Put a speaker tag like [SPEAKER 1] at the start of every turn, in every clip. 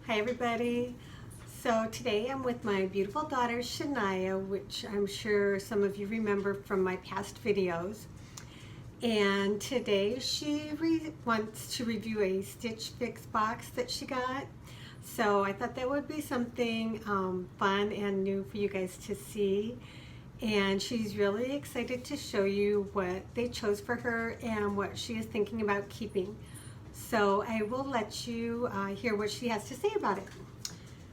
[SPEAKER 1] Hi everybody. So today I'm with my beautiful daughter Shania, which I'm sure some of you remember from my past videos. And today she wants to review a Stitch Fix box that she got. So I thought that would be something fun and new for you guys to see. And she's really excited to show you what they chose for her and what she is thinking about keeping. So I will let you hear what she has to say about it.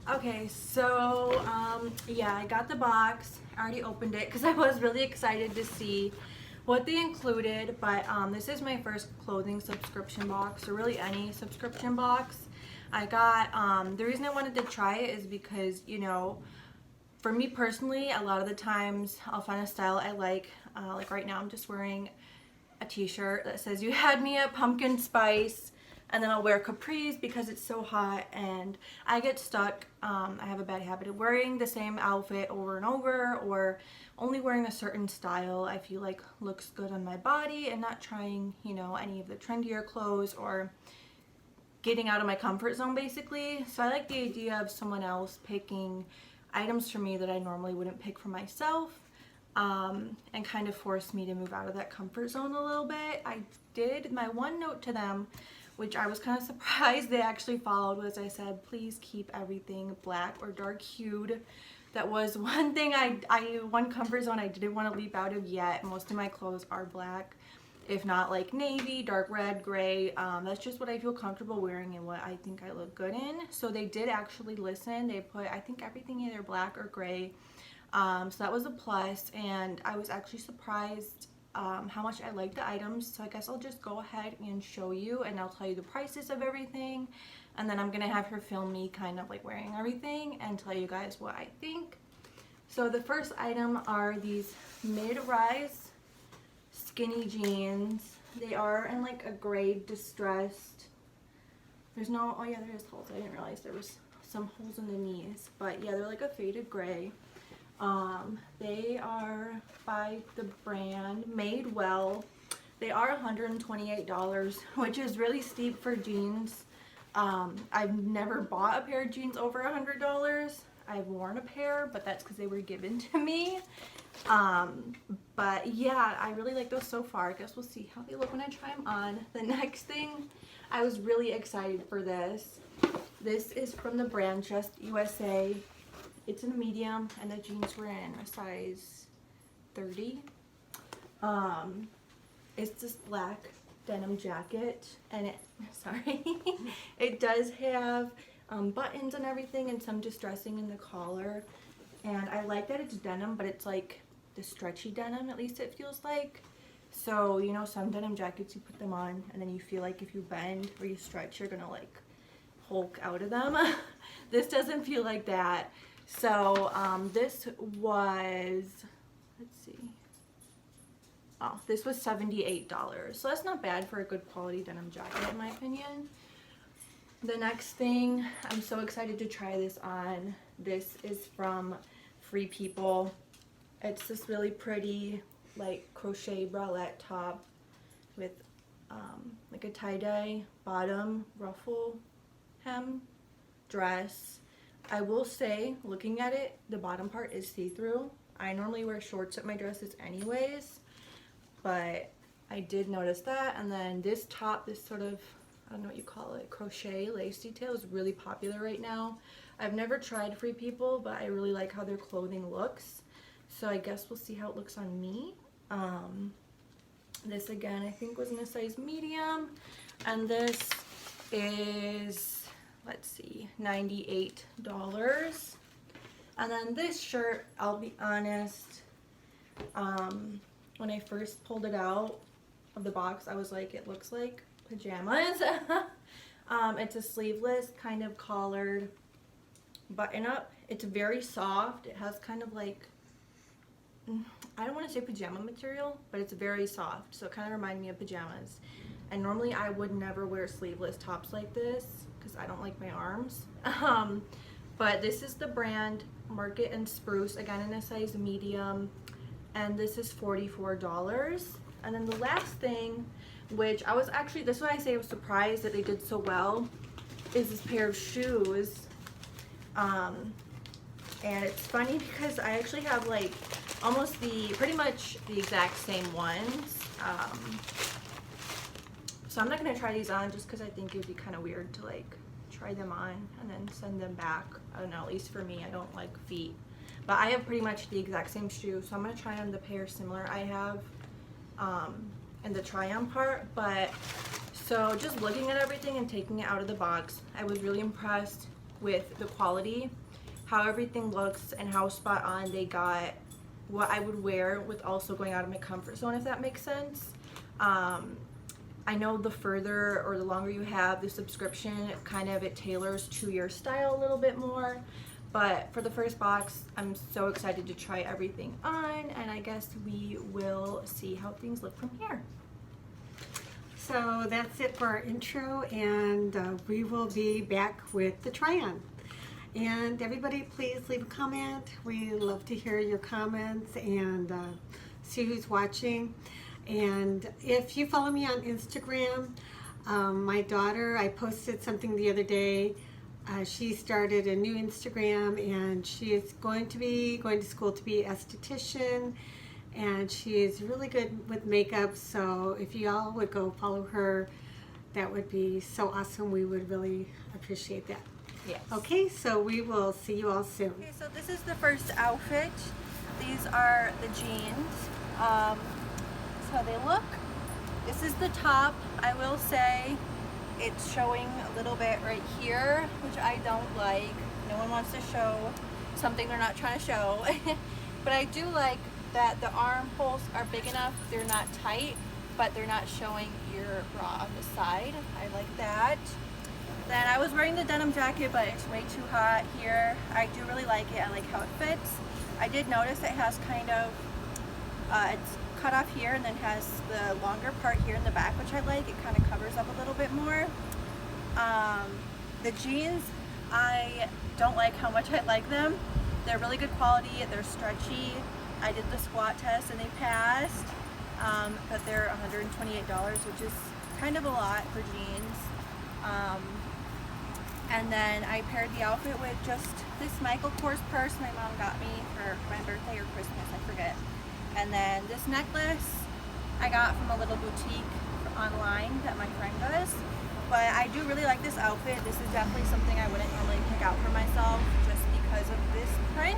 [SPEAKER 2] Okay, so yeah, I got the box. I already opened it because I was really excited to see what they included. But this is my first clothing subscription box, or really any subscription box. I got the reason I wanted to try it is because, you know, for me personally, a lot of the times I'll find a style I like right now I'm just wearing a t-shirt that says "You had me at pumpkin spice," and then I'll wear capris because it's so hot and I get stuck. I have a bad habit of wearing the same outfit over and over, or only wearing a certain style I feel like looks good on my body, and not trying, you know, any of the trendier clothes or getting out of my comfort zone basically. So I like the idea of someone else picking items for me that I normally wouldn't pick for myself, and kind of forced me to move out of that comfort zone a little bit. I did, my one note to them, which I was kind of surprised they actually followed, was I said, please keep everything black or dark hued. That was one thing one comfort zone I didn't want to leap out of yet. Most of my clothes are black, if not like navy, dark red, gray. That's just what I feel comfortable wearing and what I think I look good in. So they did actually listen. They put, I think, everything either black or gray. So that was a plus, and I was actually surprised how much I liked the items. So I guess I'll just go ahead and show you, and I'll tell you the prices of everything, and then I'm gonna have her film me kind of like wearing everything and tell you guys what I think. So the first item are these mid-rise skinny jeans. They are in like a gray distressed. There's no, oh yeah, there is holes. I didn't realize there was some holes in the knees, but yeah, they're like a faded gray. They are by the brand Madewell. They are $128, which is really steep for jeans. I've never bought a pair of jeans over $100. I've worn a pair, but that's because they were given to me. But yeah, I really like those so far. I guess we'll see how they look when I try them on. The next thing, I was really excited for this. This is from the brand Just USA. It's in a medium, and the jeans were in a size 30. It's this black denim jacket, and it, sorry, it does have buttons and everything, and some distressing in the collar. And I like that it's denim, but it's like the stretchy denim, at least it feels like. So, you know, some denim jackets, you put them on and then you feel like if you bend or you stretch, you're gonna like Hulk out of them. This doesn't feel like that. So this was, let's see, oh, this was $78. So that's not bad for a good quality denim jacket in my opinion. The next thing, I'm so excited to try this on. This is from Free People. It's this really pretty like crochet bralette top with like a tie-dye bottom, ruffle hem dress. I will say, looking at it, the bottom part is see-through. I normally wear shorts at my dresses anyways, but I did notice that. And then this top, this sort of, I don't know what you call it, crochet lace detail is really popular right now. I've never tried Free People, but I really like how their clothing looks. So I guess we'll see how it looks on me. This again, I think was in a size medium. And this is, let's see, $98. And then this shirt, I'll be honest, when I first pulled it out of the box, I was like, it looks like pajamas. It's a sleeveless kind of collared button up. It's very soft. It has kind of like, I don't want to say pajama material, but it's very soft, so it kind of reminded me of pajamas. And normally I would never wear sleeveless tops like this because I don't like my arms. But this is the brand Market and Spruce, again in a size medium, and this is $44. And then the last thing, which I was actually, this is why I say I was surprised that they did so well. is this pair of shoes. And it's funny because I actually have like almost pretty much the exact same ones. So I'm not gonna try these on just because I think it would be kind of weird to like try them on and then send them back. I don't know, at least for me, I don't like feet. But I have pretty much the exact same shoe, so I'm gonna try on the pair similar I have in the try-on part. But so just looking at everything and taking it out of the box, I was really impressed with the quality, how everything looks, and how spot on they got what I would wear with also going out of my comfort zone, if that makes sense. I know the further or the longer you have the subscription, it tailors to your style a little bit more. But for the first box, I'm so excited to try everything on, and I guess we will see how things look from here.
[SPEAKER 1] So that's it for our intro, and we will be back with the try-on. And everybody, please leave a comment. We love to hear your comments and see who's watching. And if you follow me on Instagram, my daughter, I posted something the other day. She started a new Instagram, and she is going to school to be an esthetician, and she is really good with makeup. So if you all would go follow her, that would be so awesome. We would really appreciate that.
[SPEAKER 2] Yes.
[SPEAKER 1] Okay, so we will see you all soon.
[SPEAKER 2] Okay, so this is the first outfit. These are the jeans. That's how they look. This is the top. I will say it's showing a little bit right here, which I don't like. No one wants to show something they're not trying to show. But I do like that the armholes are big enough. They're not tight, but they're not showing your bra on the side. I like that. Then I was wearing the denim jacket, but it's way too hot here. I do really like it. I like how it fits. I did notice it has it's cut off here and then has the longer part here in the back, which I like. It kind of covers up a little bit more. The jeans, I don't like how much I like them. They're really good quality. They're stretchy. I did the squat test and they passed, but they're $128, which is kind of a lot for jeans. And then I paired the outfit with just this Michael Kors purse my mom got me for my birthday or Christmas, I forget. And then this necklace I got from a little boutique online that my friend does. But I do really like this outfit. This is definitely something I wouldn't normally pick out for myself just because of this print.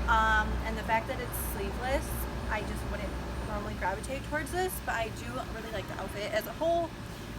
[SPEAKER 2] And the fact that it's sleeveless, I just wouldn't normally gravitate towards this, but I do really like the outfit as a whole.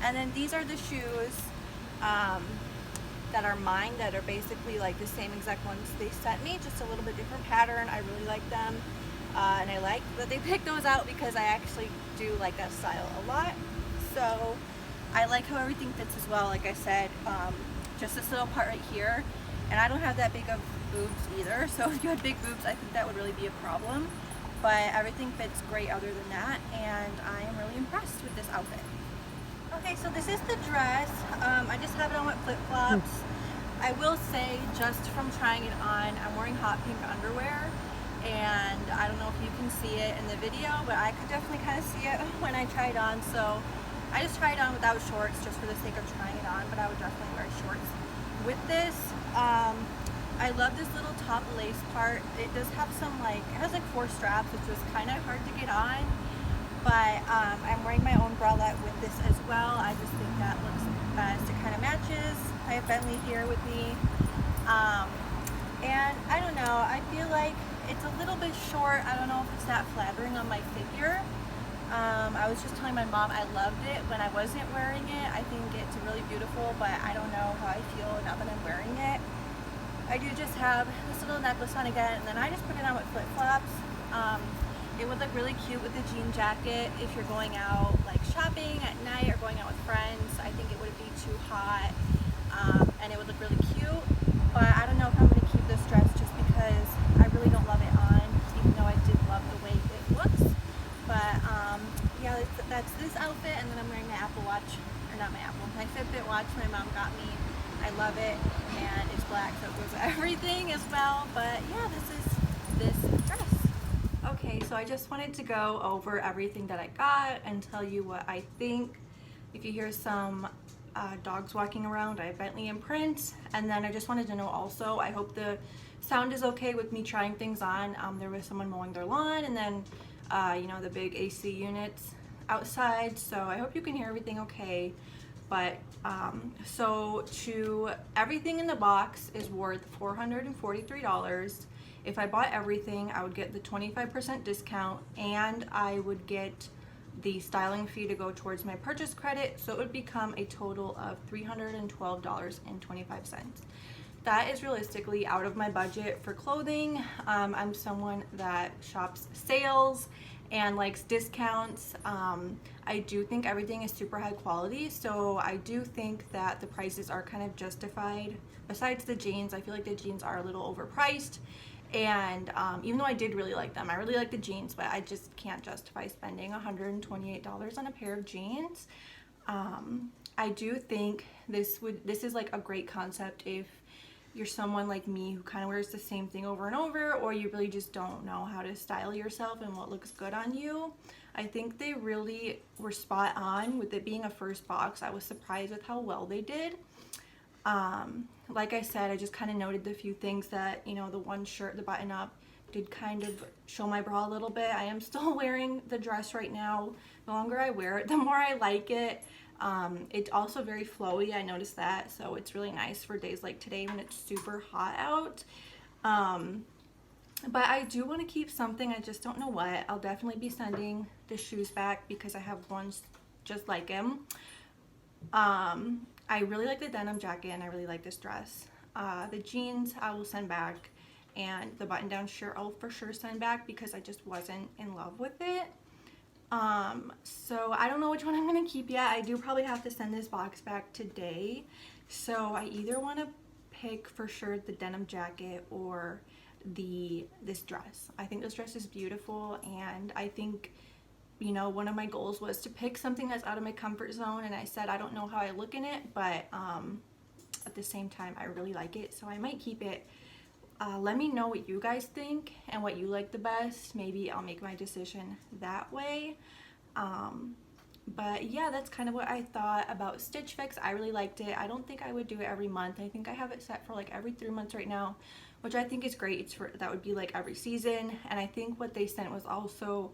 [SPEAKER 2] And then these are the shoes that are mine, that are basically like the same exact ones they sent me, just a little bit different pattern. I really like them, and I like that they picked those out because I actually do like that style a lot. So I like how everything fits as well. Like I said, just this little part right here, and I don't have that big of boobs either, so if you had big boobs, I think that would really be a problem. But everything fits great other than that, and I am really impressed with this outfit. Okay, so this is the dress. I just have it on with flip-flops. I will say, just from trying it on, I'm wearing hot pink underwear, and I don't know if you can see it in the video, but I could definitely kind of see it when I try it on. So I just tried it on without shorts just for the sake of trying it on, but I would definitely wear shorts with this. I love this little top lace part. It does have some it has like 4 straps, which was kind of hard to get on. But I'm wearing my own bralette with this as well. I just think that looks best. It kind of matches. I have Bentley here with me. And I don't know, I feel like it's a little bit short. I don't know if it's that flattering on my figure. I was just telling my mom I loved it when I wasn't wearing it. I think it's really beautiful, but I don't know how I feel now that I'm wearing it. I do just have this little necklace on again, and then I just put it on with flip-flops. It would look really cute with the jean jacket if you're going out like shopping at night or going out with friends. I think it wouldn't be too hot, and it would look really cute. But I don't know if I'm going to keep this dress just because I really don't love it on, even though I did love the way it looks. But yeah, that's this outfit, and then I'm wearing my Apple Watch, or not my Fitbit watch my mom got me. I love it, and it's black, so it goes with everything as well. But yeah, this is this dress. Okay, so I just wanted to go over everything that I got and tell you what I think. If you hear some dogs walking around. I have Bentley and Prince. And then I just wanted to know also, I hope the sound is okay with me trying things on. There was someone mowing their lawn, and then you know, the big AC units outside, so I hope you can hear everything okay. But so to everything in the box is worth $443. If I bought everything, I would get the 25% discount, and I would get the styling fee to go towards my purchase credit, so it would become a total of $312.25. That is realistically out of my budget for clothing. I'm someone that shops sales and likes discounts. I do think everything is super high quality, so I do think that the prices are kind of justified. Besides the jeans, I feel like the jeans are a little overpriced, and even though I did really like them, I really like the jeans, but I just can't justify spending $128 on a pair of jeans. I do think this is like a great concept if you're someone like me who kind of wears the same thing over and over, or you really just don't know how to style yourself and what looks good on you. I think they really were spot on with it being a first box. I was surprised with how well they did. Like I said, I just kind of noted the few things that, you know, the one shirt, the button up, did kind of show my bra a little bit. I am still wearing the dress right now. The longer I wear it, the more I like it. It's also very flowy, I noticed that, so it's really nice for days like today when it's super hot out. But I do want to keep something, I just don't know what. I'll definitely be sending the shoes back because I have ones just like him. I really like the denim jacket, and I really like this dress. The jeans I will send back, and the button-down shirt I'll for sure send back because I just wasn't in love with it. So I don't know which one I'm gonna keep yet. I do probably have to send this box back today, so I either want to pick for sure the denim jacket or this dress. I think this dress is beautiful, and I think, you know, one of my goals was to pick something that's out of my comfort zone, and I said I don't know how I look in it, but at the same time I really like it, so I might keep it. Let me know what you guys think and what you like the best. Maybe I'll make my decision that way. But yeah, that's kind of what I thought about Stitch Fix. I really liked it. I don't think I would do it every month. I think I have it set for like every 3 months right now, which I think is great. It's for, that would be like every season. And I think what they sent was also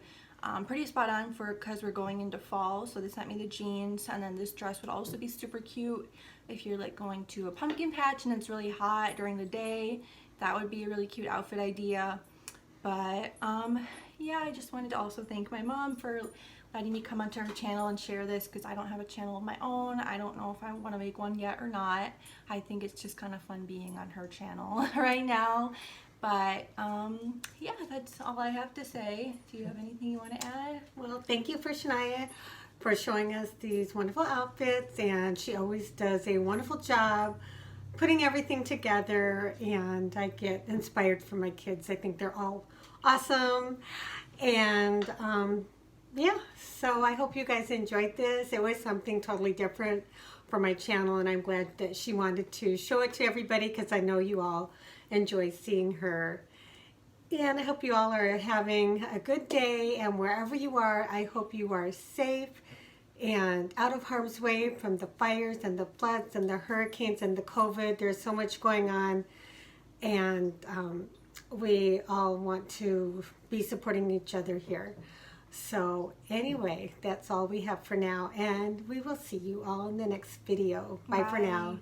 [SPEAKER 2] pretty spot on for, because we're going into fall. So they sent me the jeans, and then this dress would also be super cute if you're like going to a pumpkin patch and it's really hot during the day. That would be a really cute outfit idea. But yeah, I just wanted to also thank my mom for letting me come onto her channel and share this, because I don't have a channel of my own. I don't know if I want to make one yet or not. I think it's just kind of fun being on her channel right now. But yeah, that's all I have to say. Do you have anything you want to add?
[SPEAKER 1] Well, thank you for Shania for showing us these wonderful outfits, and she always does a wonderful job putting everything together, and I get inspired from my kids. I think they're all awesome. And yeah, so I hope you guys enjoyed this. It was something totally different for my channel, and I'm glad that she wanted to show it to everybody, because I know you all enjoy seeing her. And I hope you all are having a good day, and wherever you are, I hope you are safe and out of harm's way from the fires and the floods and the hurricanes and the COVID. There's so much going on, and we all want to be supporting each other here. So anyway, that's all we have for now, and we will see you all in the next video. Bye for now.